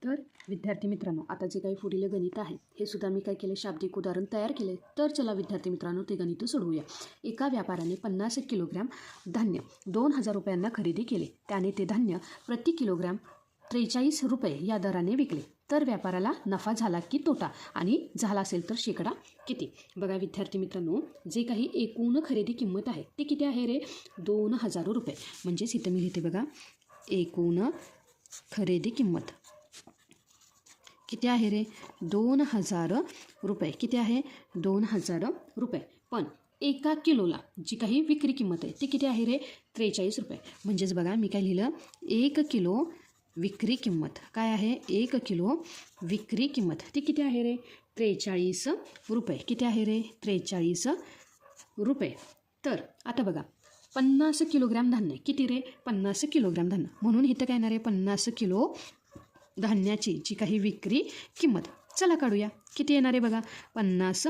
तर विद्यार्थी मित्रांनो, आता जे काही पुढील गणित आहे हे सुद्धा मी काय केले, शाब्दिक उदाहरण तयार केले. तर चला विद्यार्थी मित्रांनो, ते गणित सोडवूया. एका व्यापाऱ्याने 50 किलोग्रॅम धान्य 2000 रुपयांना खरेदी केले. त्याने ते धान्य प्रति किलोग्रॅम 43 रुपये या दराने विकले. तर व्यापाराला नफा झाला की तोटा, आणि झाला असेल तर शेकडा किती? बघा विद्यार्थी मित्रांनो, जे काही एकूण खरेदी किंमत आहे ती किती आहे रे? 2000 रुपये. म्हणजेच इथं मी लिहिते बघा, एकूण खरेदी किंमत किती आहे रे? 2000 रुपये. किती आहे? 2000 रुपये. पण एका किलोला जी काही विक्री किंमत आहे ती किती आहे रे? 43 रुपये. म्हणजेच बघा मी काय लिहिलं, 1 किलो विक्री किंमत काय आहे? 1 किलो विक्री किंमत ती किती आहे रे? 43 रुपये. किती आहे रे? 43 रुपये. तर आता बघा, 50 किलोग्रॅम धान्य किती रे? 50 किलोग्रॅम धान्य. म्हणून इथं काय येणार आहे? 50 किलो धान्याची जी काही विक्री किंमत. चला काढूया. किती येणार आहे बघा, 50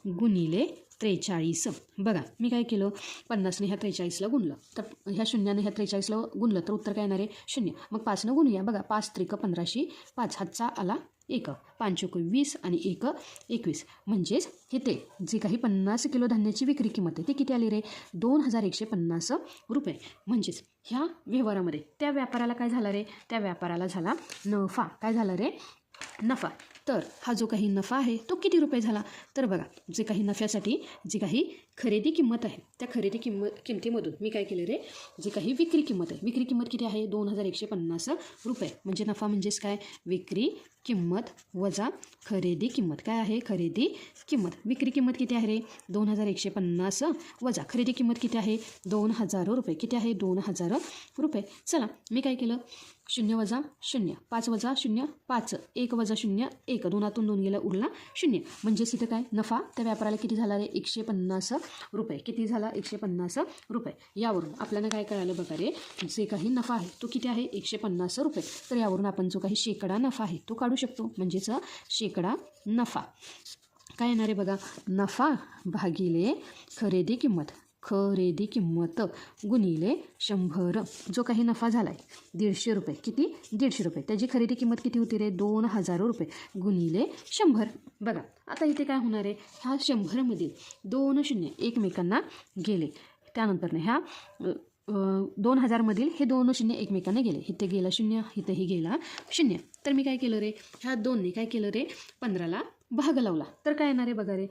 गुणिले 43. बघा मी काय केलं, 50ने ह्या 43ला गुणलं, तर ह्या शून्याने ह्या 43ला गुणलं तर उत्तर काय येणार आहे? 0. मग 5नं गुणूया. बघा 5 त्रिक 15, 5 हातचा आला 1, 5 चोक 20 आणि 1 21. म्हणजेच इथे जे काही 50 किलो धान्याची विक्री किंमत आहे ती किती आली रे? 2150 रुपये. म्हणजेच ह्या व्यवहारामध्ये त्या व्यापाराला काय झाला रे? त्या व्यापाराला झाला नफा. काय झाला रे? नफा. तर हा जो काही नफा आहे तो किती रुपये झाला? तर बघा, जे काही नफ्यासाठी जी काही खरेदी किंमत आहे त्या खरेदी किमतीमधून मी काय केलं रे, जी काही विक्री किंमत आहे, विक्री किंमत किती आहे? 2150 रुपये. म्हणजे नफा म्हणजेच काय? विक्री किंमत वजा खरेदी किंमत. काय आहे? खरेदी किंमत. विक्री किंमत किती आहे रे? 2150 वजा खरेदी किंमत किती आहे? 2000 रुपये. किती आहे? 2000 रुपये. चला मी काय केलं, 0 वजा 0, 5 वजा 0 5, 1 वजा 0 1, 2 2 गेला, उरला 0. म्हणजेच इथं काय नफा त्या व्यापाराला किती झाला रे? 150 रुपये. किती झाला? 150 रुपये. यावरून आपल्याला काय कळालं बघा रे, जे काही नफा आहे तो किती आहे? 150 रुपये. तर यावरून आपण जो काही शेकडा नफा आहे तो काढू शकतो. म्हणजेच शेकडा नफा काय येणार आहे बघा, नफा भागिले खरेदी किंमत. खरेदी किंमत गुणिले 100. जो काही नफा झाला आहे 150 रुपये. किती? 150 रुपये. त्याची खरेदी किंमत किती होती रे? 2000 रुपये गुणिले 100. बघा आता इथे काय होणार आहे, ह्या 100मधील 2 शून्य एकमेकांना गेले. त्यानंतर ह्या 2000मधील हे 2 शून्य एकमेकांना गेले. इथे गेला 0, इथेही गेला 0. तर मी काय केलं रे, ह्या 2ने काय केलं रे, 15ला भाग लावला. तर काय येणार आहे बघा रे,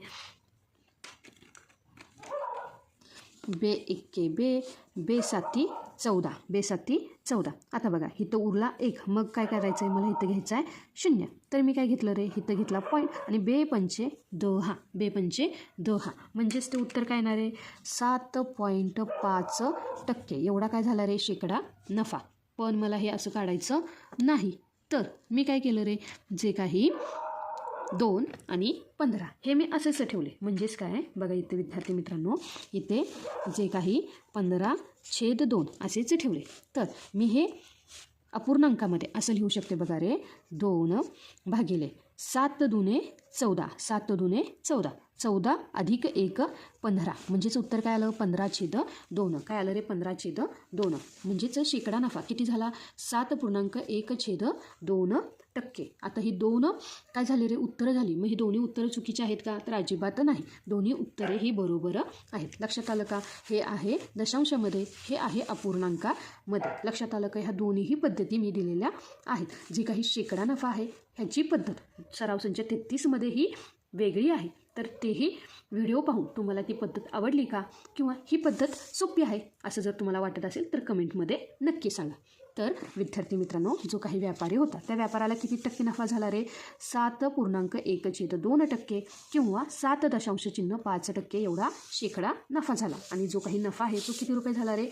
बे 1 बे, बे 7 14, बे 7 14. आता बघा इथं उरला 1, मग काय करायचं आहे, मला इथं घ्यायचं आहे 0. तर मी काय घेतलं रे, इथं घेतला पॉईंट आणि बे 5 10, बे 5 10. म्हणजेच ते उत्तर काय येणार आहे? 7.5%. एवढा काय झाला रे? शेकडा नफा. पण मला हे असं काढायचं नाही. तर मी काय केलं रे, जे काही 2 आणि 15 हे मी असेच ठेवले. म्हणजेच काय बघा इथे विद्यार्थी मित्रांनो, इथे जे काही 15/2 असेच ठेवले. तर मी हे अपूर्णांकामध्ये असं लिहू शकते बघा रे, 2 भागिले 7 दुने 14, 7 दुने 14, 14 अधिक 1 15. म्हणजेच उत्तर काय आलं? 15/2. काय आलं रे? 15/2. म्हणजेच शेकडा नफा किती झाला? 7.1/2%. आता ही 2 काय झाली रे? उत्तरं झाली. मग ही दोन्ही उत्तरं चुकीची आहेत का? तर अजिबात नाही. दोन्ही उत्तरे ही बरोबर आहेत. लक्षात आलं का? हे आहे दशांशामध्ये, हे आहे अपूर्णांकामध्ये. लक्षात आलं का? ह्या दोन्हीही पद्धती मी दिलेल्या आहेत. जी काही शेकडा नफा आहे ह्याची पद्धत सराव संच 33मध्ये ही वेगळी आहे. तर तेही व्हिडिओ पाहून तुम्हाला ती पद्धत आवडली का, किंवा ही पद्धत सोपी आहे असं जर तुम्हाला वाटत असेल तर कमेंटमध्ये नक्की सांगा. तर विद्यार्थी मित्रांनो, जो काही व्यापारी होता त्या व्यापाराला किती टक्के नफा झाला रे? 7.1/2% किंवा 7.5% एवढा शेकडा नफा झाला. आणि जो काही नफा आहे तो किती रुपये झाला रे?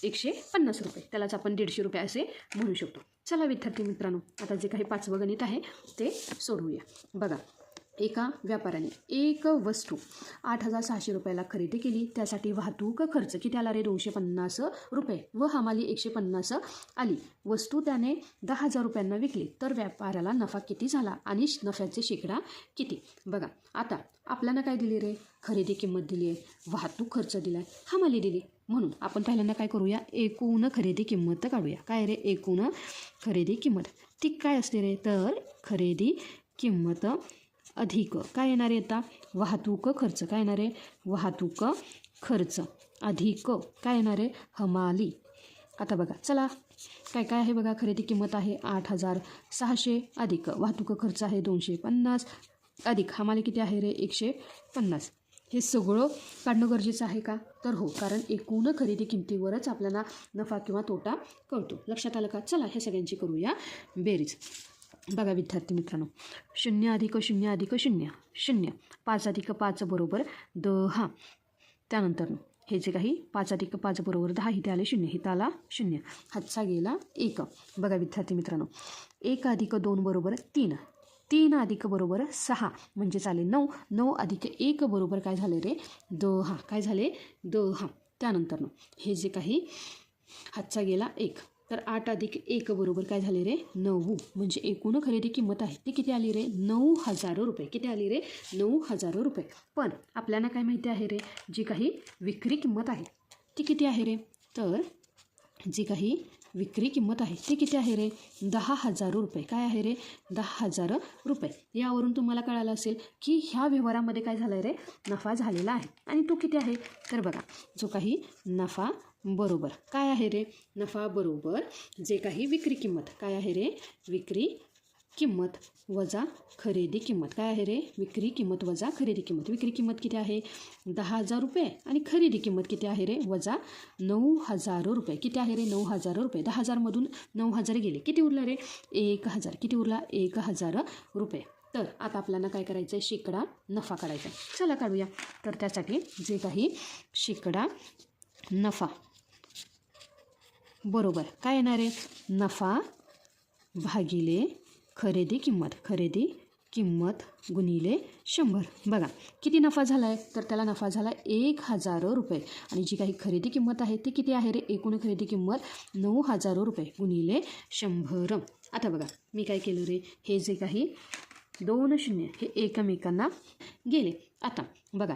150 रुपये. त्यालाच आपण 150 रुपये असे म्हणू शकतो. चला विद्यार्थी मित्रांनो, आता जे काही 5वं गणित आहे ते सोडवूया. बघा, एका व्यापाऱ्याने एक वस्तू 8600 रुपयाला खरेदी केली. त्यासाठी वाहतूक खर्च किती आला रे? 250 रुपये व हमाली 150 आली. वस्तू त्याने 10,000 रुपयांना विकली. तर व्यापाऱ्याला नफा किती झाला आणि नफ्याचे शेकडा किती? बघा आता आपल्याला काय दिली रे? खरेदी किंमत दिली आहे, वाहतूक खर्च दिला आहे, हमाली दिली. म्हणून आपण पहिल्यांदा काय करूया, एकूण खरेदी किंमत काढूया. काय रे, एकूण खरेदी किंमत. ती काय असते रे, तर खरेदी किंमत अधिक काय येणार आहे आता, वाहतूक खर्च. काय येणार आहे, वाहतूक खर्च अधिक काय येणार आहे, हमाली. आता बघा चला काय काय आहे बघा. खरेदी किंमत आहे 8,600 अधिक वाहतूक खर्च आहे 250 अधिक हमाली किती आहे रे, 150. हे सगळं काढणं गरजेचं आहे का, तर हो, कारण एकूण खरेदी किमतीवरच आपल्याला नफा किंवा तोटा कळतो. लक्षात आलं का. चला ह्या सगळ्यांची करूया बेरीज. बघा विद्यार्थी मित्रांनो, 0 अधिक 0 अधिक 0 0, 5 अधिक 5 बरोबर 10. त्यानंतर हे जे काही 5 अधिक 5 बरोबर 10, इथे आले 0, इथं आला 0, हातचा गेला 1. बघा विद्यार्थी मित्रांनो, 1 अधिक 2 बरोबर 3, 3 अधिक बरोबर 6 म्हणजे चाले 9, 9 अधिक 1 बरोबर काय झाले रे, 10. काय झाले, 10. त्यानंतर हे जे काही हातचा गेला 1, तर 8 अधिक 1 बरोबर काय झाले रे, 9. म्हणजे एकूण खरेदी किंमत आहे ती किती आली रे, 9,000 रुपये. किती आली रे, 9,000 रुपये. पण आपल्याला काय माहिती आहे रे, जी काही विक्री किंमत आहे ती किती आहे रे, तर जी काही विक्री किंमत आहे ती किती आहे रे, 10,000 रुपये. काय आहे रे, 10,000 रुपये. यावरून तुम्हाला कळालं असेल की ह्या व्यवहारामध्ये काय झालं आहे रे, नफा झालेला आहे. आणि तो किती आहे, तर बघा जो काही नफा बरोबर काय आहे रे, नफा बरोबर जे काही विक्री किंमत काय आहे रे, विक्री किंमत वजा खरेदी किंमत. काय आहे रे, विक्री किंमत वजा खरेदी किंमत. विक्री किंमत किती आहे, 10,000 रुपये आणि खरेदी किंमत किती आहे रे, वजा 9,000 रुपये. किती आहे रे, 9,000 रुपये. 10,000मधून 9,000 गेले, किती उरलं रे, 1,000. किती उरला, 1,000 रुपये. तर आता आपल्याला काय करायचं आहे, शेकडा नफा काढायचा आहे. चला काढूया. तर त्यासाठी जे काही शेकडा नफा बरोबर काय येणार आहे, नफा भागिले खरेदी किंमत. खरेदी किंमत गुणिले 100. बघा किती नफा झाला आहे, तर त्याला नफा झाला 1,000 रुपये. आणि जी काही खरेदी किंमत आहे ती किती आहे रे, एकूण खरेदी किंमत 9,000 रुपये गुणिले 100. आता बघा मी काय केलं रे, हे जे काही 2 शून्य हे एकमेकांना गेले. आता बघा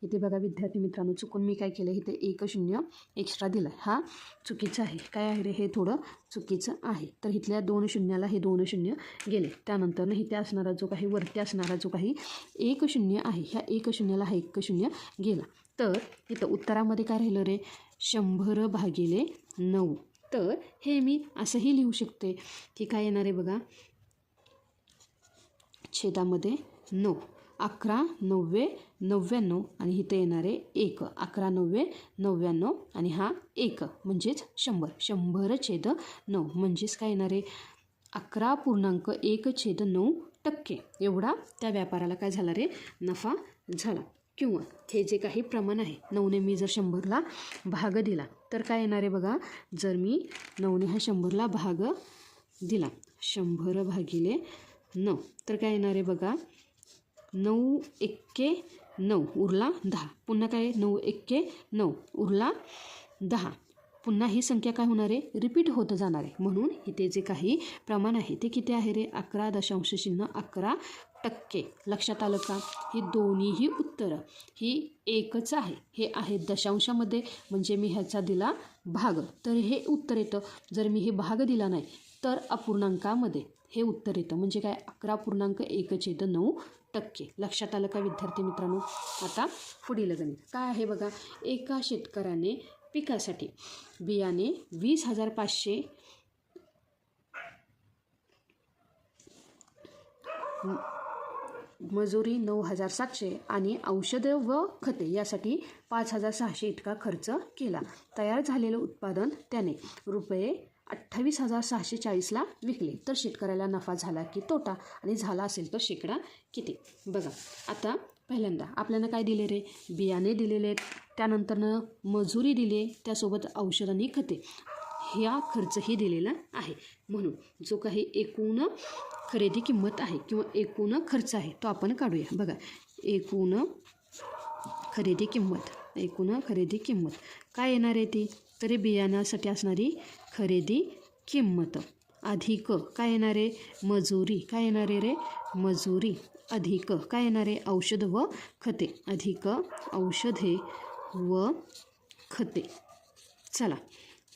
इथे बघा विद्यार्थी मित्रांनो, चुकून मी काय केलं, इथे 1 शून्य एक्स्ट्रा दिलं, हा चुकीचं आहे. काय आहे रे, हे थोडं चुकीचं आहे. तर इथल्या 2 शून्याला हे 2 शून्य गेले. त्यानंतर इथे असणारा जो काही वरती असणारा जो काही 1 शून्य आहे, ह्या 1 शून्याला हा 1 शून्य गेला. तर इथं उत्तरामध्ये काय राहिलं रे, 100 भागिले 9. तर हे मी असंही लिहू शकते की काय येणार आहे बघा, छेदामध्ये 9, 11 9 99 आणि इथे येणारे 1, 11 9 99 आणि हा 1 म्हणजेच 100, 100/9 म्हणजेच काय येणारे 11.1/9% एवढा त्या व्यापाराला काय झाला रे, नफा झाला. किंवा हे जे काही प्रमाण आहे, 9ने मी जर 100ला भाग दिला तर काय येणार आहे बघा, जर मी 9ने हा 100ला भाग दिला, 100 भागिले 9, तर काय येणार आहे बघा, 9 एक्के 9 उरला 10. पुन्हा काय 9 एक्के 9 उरला 10. पुन्हा ही संख्या काय होणार आहे, रिपीट होत जाणार आहे. म्हणून इथे जे काही प्रमाण आहे ते किती आहे रे, 11.11%. लक्षात आलं का. ही दोन्हीही उत्तरं ही एकच आहे. हे आहे दशांशामध्ये, म्हणजे मी ह्याचा दिला भाग तर हे उत्तर येतं. जर मी हे भाग दिला नाही तर अपूर्णांकामध्ये हे उत्तर येतं, म्हणजे काय 11.1/9%. लक्षात आलं का विद्यार्थी मित्रांनो. आता पुढील गणित काय आहे बघा, एका शेतकऱ्याने पिकासाठी बियाणे 20,500 मजुरी 9,700 आणि औषधं व खते यासाठी 5,600 इतका खर्च केला. तयार झालेलं उत्पादन त्याने रुपये 28,640ला विकले. तर शेतकऱ्याला नफा झाला की तोटा, आणि झाला असेल तर शेकडा किती. बघा आता पहिल्यांदा आपल्याला काय दिले रे, बियाणे दिलेले आहेत, त्यानंतरनं मजुरी दिले, त्यासोबत औषध आणि खते ह्या खर्चही दिलेला आहे. म्हणून जो काही एकूण खरेदी किंमत आहे किंवा एकूण खर्च आहे तो आपण काढूया. बघा एकूण खरेदी किंमत काय येणार आहे ती, तरी बियाण्यासाठी असणारी खरेदी किंमत अधिक काय येणार आहे, मजुरी. काय येणार आहे रे, मजुरी अधिक काय येणार आहे, औषध व खते. अधिक औषधे व खते. चला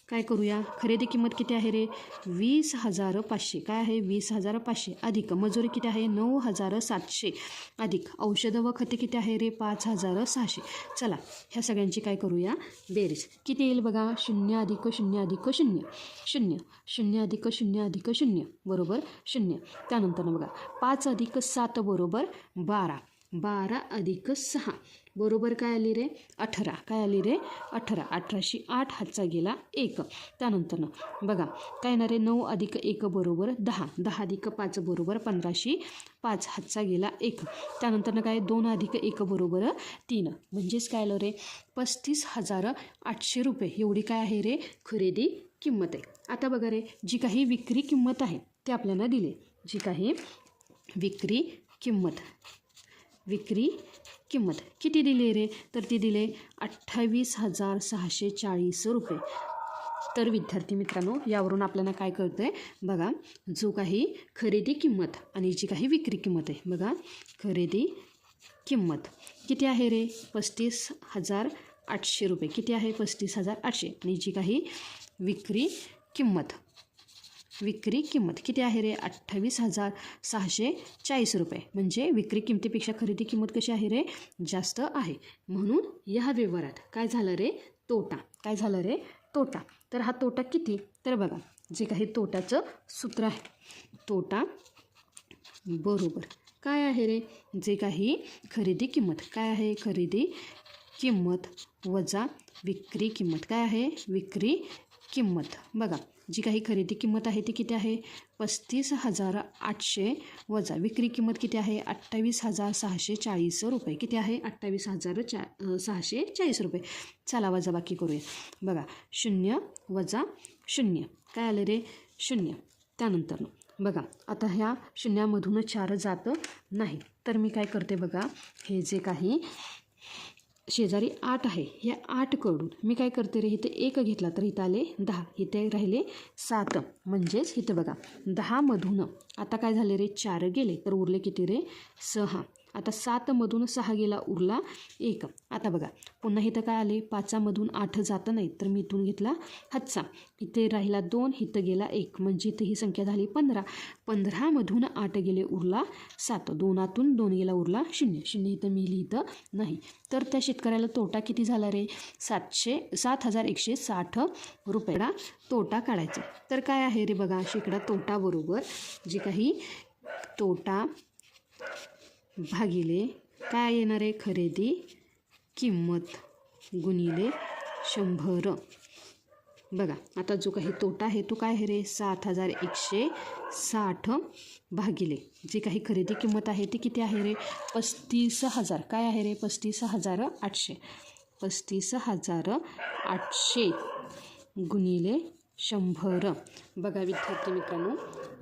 काय करूया, खरेदी किंमत किती आहे रे 20,500. काय आहे 20,500 अधिक मजुरी किती आहे 9,700 अधिक औषधं व खते किती आहे रे 5,600. चला ह्या सगळ्यांची काय करूया बेरीज. किती येईल बघा 0 अधिक 0 अधिक 0 0 0 अधिक 0 अधिक 0 बरोबर 0. त्यानंतर बघा 5 अधिक 7 बरोबर 12. 12 अधिक 6 बरोबर काय आली रे 18. काय आली रे 18. 18शी 8 हातचा गेला 1. त्यानंतर बघा काय येणार आहे 9 अधिक 1 बरोबर 10. 10 अधिक 5 बरोबर 15शी 5 हातचा गेला 1. त्यानंतर काय 2 अधिक 1 बरोबर 3. म्हणजेच काय आलं रे 35,800 रुपये एवढी काय आहे रे खरेदी किंमत आहे. आता बघा रे जी काही विक्री किंमत आहे ते आपल्याला दिले. जी काही विक्री किंमत किती दिली रे तर ती दिले 28,640 रुपये. तर विद्यार्थी मित्रांनो यावरून आपल्याला काय कळतं आहे बघा, जो काही खरेदी किंमत आणि जी काही विक्री किंमत आहे बघा, खरेदी किंमत किती आहे रे 35,800 रुपये. किती आहे 35,800. आणि जी काही विक्री किंमत किती आहे रे 28,640 रुपये. म्हणजे विक्री किमतीपेक्षा खरेदी किंमत कशी आहे रे जास्त आहे. म्हणून या व्यवहारात काय झालं रे तोटा. काय झालं रे तोटा. तर हा तोटा किती तर बघा जे काही तोट्याचं सूत्र आहे तोटा बरोबर काय आहे रे जे काही खरेदी किंमत. काय आहे खरेदी किंमत वजा विक्री किंमत. काय आहे विक्री किंमत. बघा जी काही खरेदी किंमत आहे ती किती आहे 35,800 वजा विक्री किंमत किती आहे 28,640 रुपये. किती आहे 28,640 रुपये. चला वजाबाकी करूया. बघा 0 वजा 0 काय आलं रे 0. त्यानंतर बघा आता ह्या शून्यामधून 4 जात नाही. तर मी काय करते बघा हे जे काही शेजारी 8 आहे या 8कडून मी काय करते रे इथे 1 घेतला तर इथं आले 10. इथे राहिले 7. म्हणजेच इथं बघा 10मधून आता काय झाले रे 4 गेले तर उरले किती रे 6. आता 7मधून 6 गेला उरला 1. आता बघा पुन्हा इथं काय आले 5मधून 8 जातं नाही तर मी इथून घेतला हातचा. इथे राहिला 2 इथं गेला 1 म्हणजे इथे ही संख्या झाली 15. 15मधून 8 गेले उरला 7. 2तून 2 गेला उरला 0. 0 इथं मी लिहितं नाही. तर त्या शेतकऱ्याला तोटा किती झाला रे 7,160 रुपयाला तोटा काढायचा. तर काय आहे रे बघा शेकडा तोटा बरोबर जी काही तोटा भागिले काय येणार आहे खरेदी किंमत गुणिले 100. बघा आता जो काही तोटा आहे तो काय आहे रे 7,160 भागिले जी काही खरेदी किंमत आहे ती किती आहे रे 35,000. काय आहे रे 35,800. 35,800 गुणिले 100. बघा विद्यार्थी मित्रांनो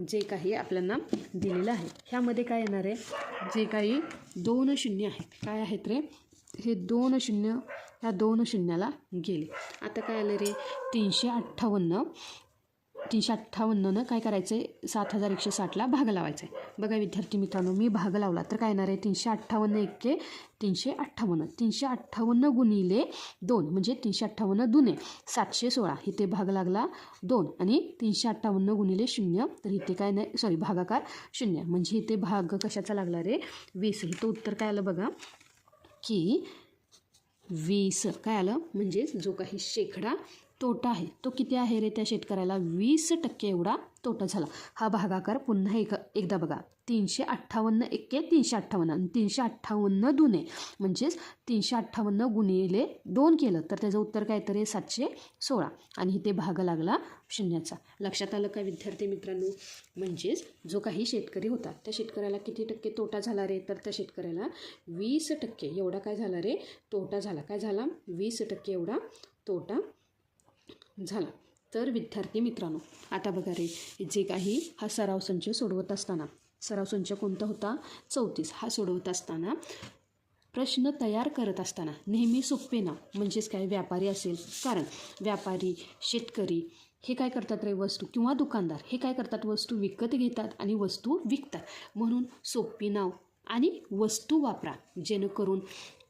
जे काही आपल्याला दिलेलं आहे ह्यामध्ये काय येणार आहे जे काही 2 शून्य आहेत काय आहेत रे हे 2 शून्य ह्या 2 शून्याला गेले. आता काय आलं रे 358 काय करायचं आहे 7,160ला भाग लावायचं आहे. बघा विद्यार्थी मित्रांनो मी भाग लावला तर काय येणार आहे 358 एके 358. 358 गुणिले 2 म्हणजे 358 दुने 716. इथे भाग लागला 2 आणि 358 गुणिले 0 तर इथे काय नाही सॉरी भागाकार 0 म्हणजे इथे भाग कशाचा लागला रे 20. इथं उत्तर काय आलं बघा की 20 काय आलं. म्हणजे जो काही शेकडा तोटा आहे तो किती आहे रे त्या शेतकऱ्याला 20% एवढा तोटा झाला. हा भागाकार पुन्हा एकदा बघा 358 एके 358 आणि 358 दुने म्हणजेच 358 गुणिले 2 केलं तर त्याचं उत्तर काय तर 716 आणि इथे भाग लागला 0चा. लक्षात आलं का विद्यार्थी मित्रांनो. म्हणजेच जो काही शेतकरी होता त्या शेतकऱ्याला किती टक्के तोटा झाला रे तर त्या शेतकऱ्याला 20% एवढा काय झाला रे तोटा झाला. काय झाला 20% एवढा तोटा झाला. तर विद्यार्थी मित्रांनो आता बघा रे जे काही हा सराव संच सोडवत असताना सराव संच कोणता होता 34. हा सोडवत असताना प्रश्न तयार करत असताना नेहमी सोपे ना म्हणजेच काय व्यापारी असेल कारण व्यापारी शेतकरी हे काय करतात रे वस्तू किंवा दुकानदार हे काय करतात वस्तू विकत घेतात आणि वस्तू विकतात. म्हणून सोपी नाव आणि वस्तू वापरा जेणेकरून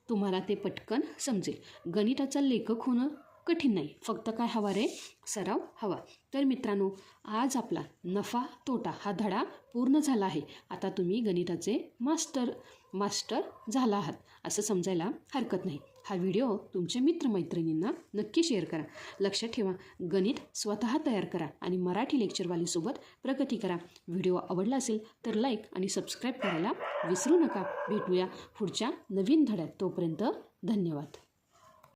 तुम्हाला ते पटकन समजेल. गणिताचा लेखक होणं कठीण नाही, फक्त काय हवा रे, सराव हवा. तर मित्रांनो, आज आपला नफा तोटा हा धडा पूर्ण झाला आहे. आता तुम्ही गणिताचे मास्टर झाला आहात असं समजायला हरकत नाही. हा व्हिडिओ तुमच्या मित्रमैत्रिणींना नक्की शेअर करा. लक्षात ठेवा, गणित स्वतः तयार करा आणि मराठी लेक्चरवालीसोबत प्रगती करा. व्हिडिओ आवडला असेल तर लाईक आणि सबस्क्राईब करायला विसरू नका. भेटूया पुढच्या नवीन धड्यात. तोपर्यंत धन्यवाद.